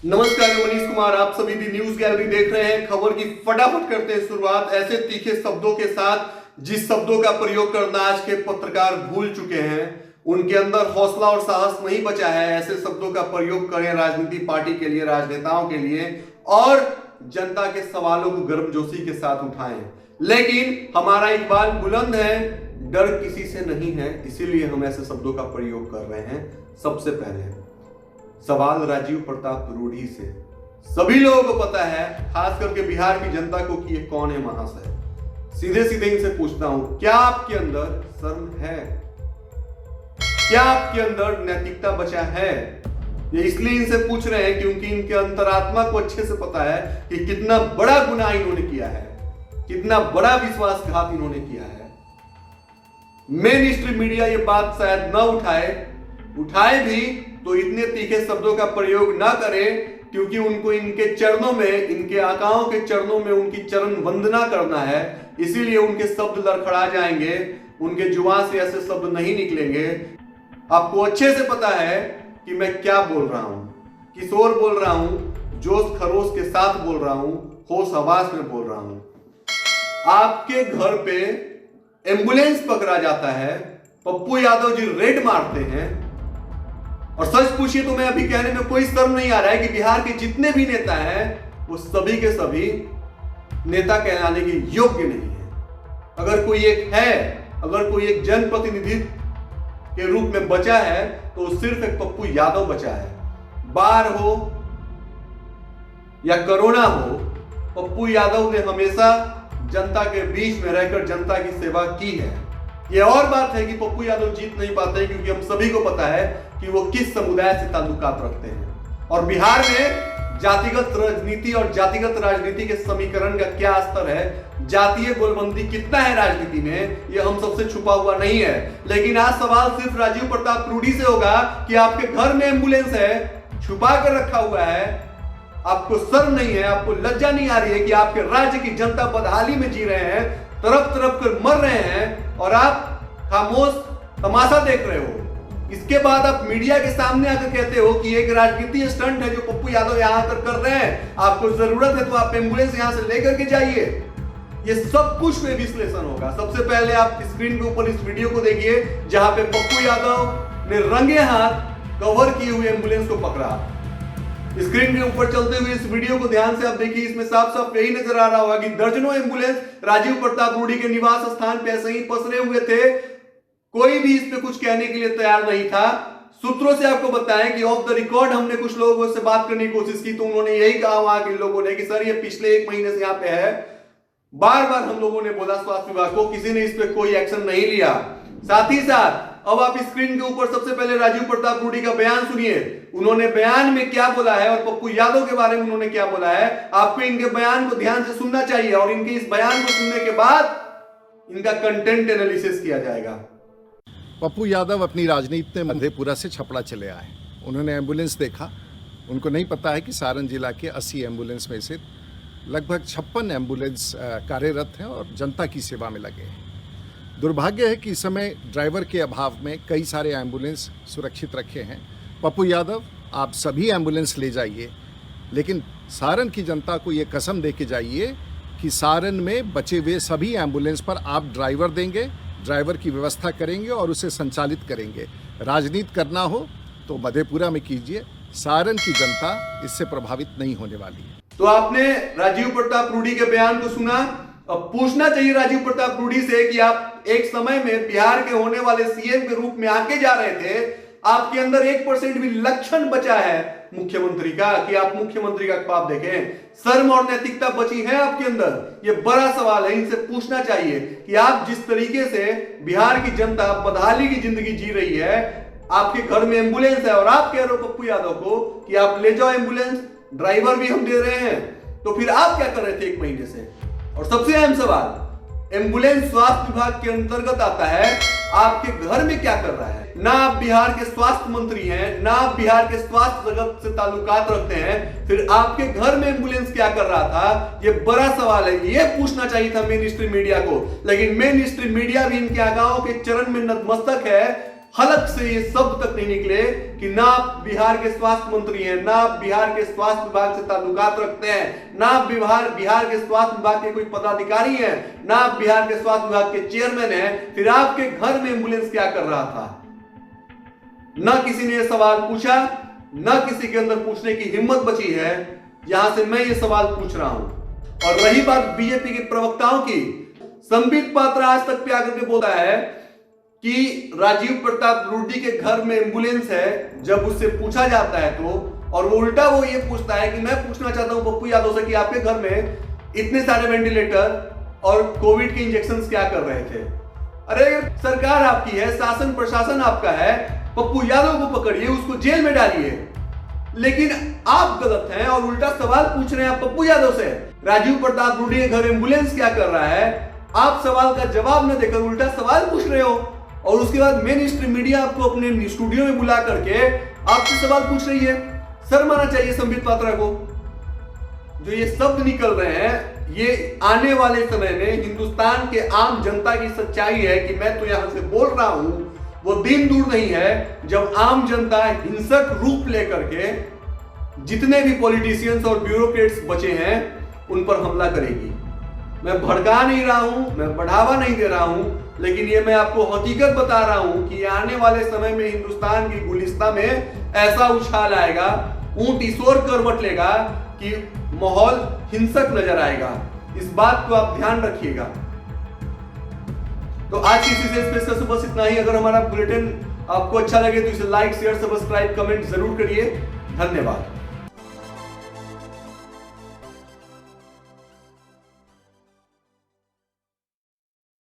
नमस्कार, मैं मनीष कुमार। आप सभी दी न्यूज गैलरी देख रहे हैं। खबर की फटाफट करते हैं शुरुआत ऐसे तीखे शब्दों के साथ जिस शब्दों का प्रयोग करना आज के पत्रकार भूल चुके हैं। उनके अंदर हौसला और साहस नहीं बचा है। ऐसे शब्दों का प्रयोग करें राजनीति पार्टी के लिए, राजनेताओं के लिए, और जनता के सवालों को गर्मजोशी के साथ उठाएं। लेकिन हमारा इकबाल बुलंद है, डर किसी से नहीं है, इसीलिए हम ऐसे शब्दों का प्रयोग कर रहे हैं। सबसे पहले सवाल राजीव प्रताप रूढ़ी से। सभी लोगों को पता है, खास करके बिहार की जनता को, कि ये कौन है महाशय। सीधे सीधे इनसे पूछता हूं, क्या आपके अंदर शर्म है? क्या आपके अंदर नैतिकता बचा है? ये इसलिए इनसे पूछ रहे हैं क्योंकि इनके अंतरात्मा को अच्छे से पता है कि कितना बड़ा गुनाह इन्होंने किया है, कितना बड़ा विश्वासघात इन्होंने किया है। मेन स्ट्रीम मीडिया ये बात शायद न उठाए भी तो इतने तीखे शब्दों का प्रयोग ना करें, क्योंकि उनको इनके चरणों में, इनके आकाओं के चरणों में उनकी चरण वंदना करना है। इसीलिए उनके शब्द लड़खड़ा जाएंगे, उनके जुबान से ऐसे शब्द नहीं निकलेंगे। आपको अच्छे से पता है कि मैं क्या बोल रहा हूं। किशोर बोल रहा हूं, जोश खरोश के साथ बोल रहा हूं, होश हवास में बोल रहा हूं। आपके घर पे एम्बुलेंस पकड़ा जाता है, पप्पू यादव जी रेड मारते हैं, और सच पूछिए तो मैं अभी कहने में कोई शर्म नहीं आ रहा है कि बिहार के जितने भी नेता हैं वो सभी के सभी नेता कहलाने के योग्य नहीं है। अगर कोई एक है, अगर कोई एक जनप्रतिनिधि के रूप में बचा है तो सिर्फ एक पप्पू यादव बचा है। बाढ़ हो या कोरोना हो, पप्पू यादव ने हमेशा जनता के बीच में रहकर जनता की सेवा की है। यह और बात है कि पप्पू यादव जीत नहीं पाते क्योंकि हम सभी को पता है कि वो किस समुदाय से ताल्लुकात रखते हैं, और बिहार में जातिगत राजनीति और जातिगत राजनीति के समीकरण का क्या स्तर है, जातीय गोलबंदी कितना है राजनीति में, ये हम सबसे छुपा हुआ नहीं है। लेकिन आज सवाल सिर्फ राजीव प्रताप रूढ़ी से होगा कि आपके घर में एम्बुलेंस है, छुपा कर रखा हुआ है, आपको शर्म नहीं है, आपको लज्जा नहीं आ रही है कि आपके राज्य की जनता बदहाली में जी रहे हैं, तरफ तरफ कर मर रहे हैं, और आप खामोश तमाशा देख रहे हो। इसके बाद आप मीडिया के सामने आकर कहते हो कि एक राजनीतिक स्टंट है जो पप्पू यादव यहां आकर कर रहे हैं, आपको जरूरत है तो आप एम्बुलेंस यहां से लेकर के जाइए। ये सब कुछ पे विश्लेषण होगा। सबसे पहले आप स्क्रीन के ऊपर इस वीडियो को देखिए जहां पे पप्पू यादव ने रंगे हाथ कवर किए हुए एम्बुलेंस को पकड़ा। स्क्रीन के ऊपर चलते हुए इस वीडियो को ध्यान से आप देखिए। इसमें साफ साफ यही नजर आ रहा होगा कि दर्जनों एम्बुलेंस राजीव प्रताप रूढ़ी के निवास स्थान पे ऐसे ही पसरे हुए थे। कोई भी इस पे कुछ कहने के लिए तैयार नहीं था। सूत्रों से आपको बताएं कि ऑफ द रिकॉर्ड हमने कुछ लोगों से बात करने की कोशिश की तो उन्होंने यही कहा वहां के लोगों ने कि सर ये पिछले 1 महीने से यहाँ पे है। बार बार हम लोगों ने बोला स्वास्थ्य विभाग को, किसी ने इस पे कोई एक्शन नहीं लिया। साथ ही साथ अब आप स्क्रीन के ऊपर सबसे पहले राजीव प्रताप रूढ़ी का बयान सुनिए। उन्होंने बयान में क्या बोला है और पप्पू यादव के बारे में उन्होंने क्या बोला है। आपको इनके बयान को ध्यान से सुनना चाहिए और इनके इस बयान को सुनने के बाद इनका कंटेंट एनालिसिस किया जाएगा। पप्पू यादव अपनी राजनीति में मधेपुरा से छपड़ा चले आए। उन्होंने एम्बुलेंस देखा। उनको नहीं पता है कि सारण जिला के 80 एम्बुलेंस में से लगभग 56 एम्बुलेंस कार्यरत हैं और जनता की सेवा में लगे हैं। दुर्भाग्य है कि इस समय ड्राइवर के अभाव में कई सारे एम्बुलेंस सुरक्षित रखे हैं। पप्पू यादव, आप सभी एम्बुलेंस ले जाइए, लेकिन सारण की जनता को ये कसम दे के जाइए कि सारण में बचे हुए सभी एम्बुलेंस पर आप ड्राइवर देंगे, ड्राइवर की व्यवस्था करेंगे और उसे संचालित करेंगे। राजनीति करना हो तो मधेपुरा में कीजिए। सारण की जनता इससे प्रभावित नहीं होने वाली है। तो आपने राजीव प्रताप रूढ़ी के बयान को सुना। अब पूछना चाहिए राजीव प्रताप रूढ़ी से कि आप एक समय में बिहार के होने वाले सीएम के रूप में आके जा रहे थे, आपके अंदर 1% भी लक्षण बचा है मुख्यमंत्री का कि आप मुख्यमंत्री का ख्वाब देखें? शर्म और नैतिकता बची है आपके अंदर? ये बड़ा सवाल है। इनसे पूछना चाहिए कि आप जिस तरीके से बिहार की जनता बदहाली की जिंदगी जी रही है, आपके घर में एम्बुलेंस है और आप कह रहे हो पप्पू यादव को कि आप ले जाओ एम्बुलेंस, ड्राइवर भी हम दे रहे हैं, तो फिर आप क्या कर रहे थे 1 महीने से? और सबसे अहम सवाल, एम्बुलेंस स्वास्थ्य विभाग के अंतर्गत आता है, आपके घर में क्या कर रहा है? ना आप बिहार के स्वास्थ्य मंत्री हैं, ना आप बिहार के स्वास्थ्य जगत से ताल्लुकात रखते हैं, फिर आपके घर में एम्बुलेंस क्या कर रहा था? ये बड़ा सवाल है। ये पूछना चाहिए था मेन स्ट्रीम मीडिया को, लेकिन मेन स्ट्रीम मीडिया भी इनके आगाओं के चरण में नतमस्तक है। हलक से ये शब्द तक नहीं निकले कि ना आप बिहार के स्वास्थ्य मंत्री हैं, ना आप बिहार के स्वास्थ्य विभाग से ताल्लुकात रखते हैं, ना आप बिहार के स्वास्थ्य विभाग के कोई पदाधिकारी हैं, ना आप बिहार के स्वास्थ्य विभाग के चेयरमैन हैं, फिर आपके घर में एम्बुलेंस क्या कर रहा था? ना किसी ने यह सवाल पूछा, ना किसी के अंदर पूछने की हिम्मत बची है। यहां से मैं ये सवाल पूछ रहा हूं। और रही बात बीजेपी के प्रवक्ताओं की, संबित पात्र आज तक पे आकर के बोलता है कि राजीव प्रताप रूडी के घर में एम्बुलेंस है। जब उससे पूछा जाता है तो, और वो उल्टा वो ये पूछता है कि मैं पूछना चाहता हूं पप्पू यादव से कि आपके घर में इतने सारे वेंटिलेटर और कोविड के इंजेक्शन क्या कर रहे थे? अरे सरकार आपकी है, शासन प्रशासन आपका है, पप्पू यादव को पकड़िए, उसको जेल में डालिए। लेकिन आप गलत हैं और उल्टा सवाल पूछ रहे हैं पप्पू यादव से, राजीव प्रताप रूडी के घर एम्बुलेंस क्या कर रहा है? आप सवाल का जवाब न देकर उल्टा सवाल पूछ रहे हो और उसके बाद मेन स्ट्रीम मीडिया आपको अपने स्टूडियो में बुला करके आपसे सवाल पूछ रही है। शर्म आना चाहिए संबित पात्रा को। जो ये शब्द निकल रहे हैं, ये आने वाले समय में हिंदुस्तान के आम जनता की सच्चाई है कि मैं तो यहां से बोल रहा हूं, वो दिन दूर नहीं है जब आम जनता हिंसक रूप लेकर के जितने भी पॉलिटिशियंस और ब्यूरोक्रेट्स बचे हैं उन पर हमला करेगी। मैं भड़का नहीं रहा हूं, मैं बढ़ावा नहीं दे रहा हूं, लेकिन ये मैं आपको हकीकत बता रहा हूं कि आने वाले समय में हिंदुस्तान की गुलिस्ता में ऐसा उछाल आएगा, ऊंट ईश्वर करवट लेगा कि माहौल हिंसक नजर आएगा। इस बात को आप ध्यान रखिएगा। तो आज की इस स्पेशल से बस इतना ही। अगर हमारा बुलेटिन आपको अच्छा लगे तो इसे लाइक, शेयर, सब्सक्राइब, कमेंट जरूर करिए। धन्यवाद।